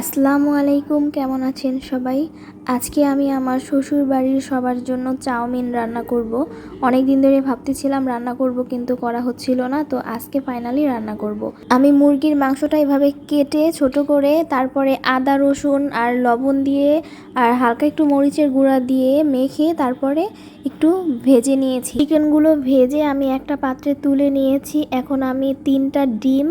আসসালামু আলাইকুম, কেমন আছেন সবাই? আজকে আমি আমার শ্বশুর বাড়ির সবার জন্য চাউমিন রান্না করব। অনেক দিন ধরে ভাবতেছিলাম রান্না করব, কিন্তু করা হচ্ছিল না, তো আজকে ফাইনালি রান্না করব। আমি মুরগির মাংসটা এভাবে কেটে ছোট করে তারপরে আদা রসুন আর লবণ দিয়ে আর হালকা একটু মরিচের গুঁড়া দিয়ে মেখে তারপরে একটু ভেজে নিয়েছি। চিকেনগুলো ভেজে আমি একটা পাত্রে তুলে নিয়েছি। এখন আমি 3টা ডিম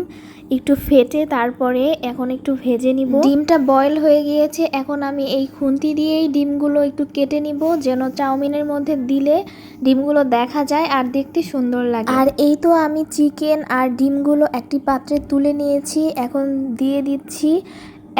একটু ফেটে তারপরে এখন একটু ভেজে নিব। ডিমটা বয়েল হয়ে গিয়েছে, এখন আমি এই খুন্তি দিয়েই ডিমগুলো একটু কেটে নিব, যেন চাউমিনের মধ্যে দিলে ডিমগুলো দেখা যায় আর দেখতে সুন্দর লাগে। আর এই তো আমি চিকেন আর ডিমগুলো একটি পাত্রে তুলে নিয়েছি। এখন দিয়ে দিচ্ছি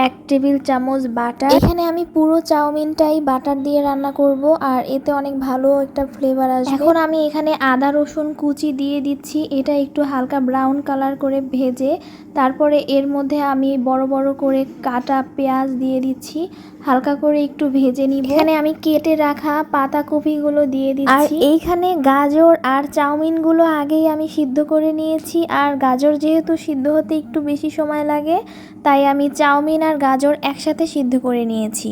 1 টেবিল চামচ বাটার। এখানে আমি পুরো চাউমিনটাই বাটার দিয়ে রান্না করব, আর এতে অনেক ভালো একটা ফ্লেভার আসবে। এখন আমি এখানে আদা রসুন কুচি দিয়ে দিচ্ছি, এটা একটু হালকা ব্রাউন কালার করে ভেজে তারপরে এর মধ্যে আমি বড় বড় করে কাটা পেঁয়াজ দিয়ে দিচ্ছি, হালকা করে একটু ভেজে নিব। এখানে আমি কেটে রাখা পাতাকপিগুলো দিয়ে দিচ্ছি। আর এইখানে গাজর আর চাউমিনগুলো আগেই আমি সিদ্ধ করে নিয়েছি, আর গাজর যেহেতু সিদ্ধ হতে একটু বেশি সময় লাগে, তাই আমি চাউমিন আর গাজর একসাথে সিদ্ধ করে নিয়েছি।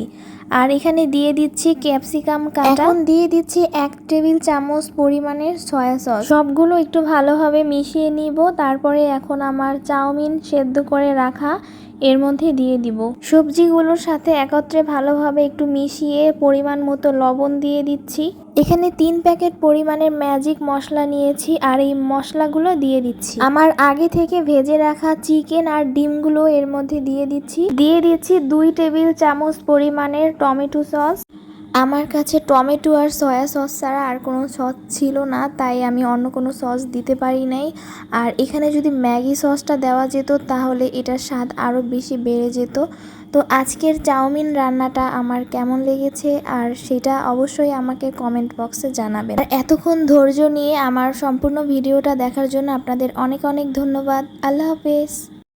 আর এখানে দিয়ে দিচ্ছি ক্যাপসিকাম কাটা। এখন দিয়ে দিচ্ছি 1 টেবিল চামচ পরিমাণের সয়া সস। সবগুলো একটু ভালোভাবে মিশিয়ে নিব। তারপরে এখন আমার চাউমিন সেদ্ধ করে রাখা এর মধ্যে দিয়ে দিব। সবজিগুলোর সাথে একত্রে ভালোভাবে একটু মিশিয়ে পরিমাণ মতো লবণ দিয়ে দিচ্ছি। এখানে 3 প্যাকেট পরিমাণের ম্যাজিক মশলা নিয়েছি, আর এই মশলাগুলো দিয়ে দিচ্ছি। আমার আগে থেকে ভেজে রাখা চিকেন আর ডিমগুলো এর মধ্যে দিয়ে দিচ্ছি। 2 টেবিল চামচ পরিমাণের টমেটো সস। আমার কাছে টমেটো আর সয়া সস ছাড়া আর কোনো সস ছিল না, তাই আমি অন্য কোনো সস দিতে পারি নাই। আর এখানে যদি ম্যাগি সসটা দেওয়া যেত তাহলে এটার স্বাদ আরও বেশি বেড়ে যেত। তো আজকের চাউমিন রান্নাটা আমার কেমন লেগেছে আর সেটা অবশ্যই আমাকে কমেন্ট বক্সে জানাবেন। আর এতক্ষণ ধৈর্য নিয়ে আমার সম্পূর্ণ ভিডিওটা দেখার জন্য আপনাদের অনেক অনেক ধন্যবাদ। আল্লাহ হাফেজ।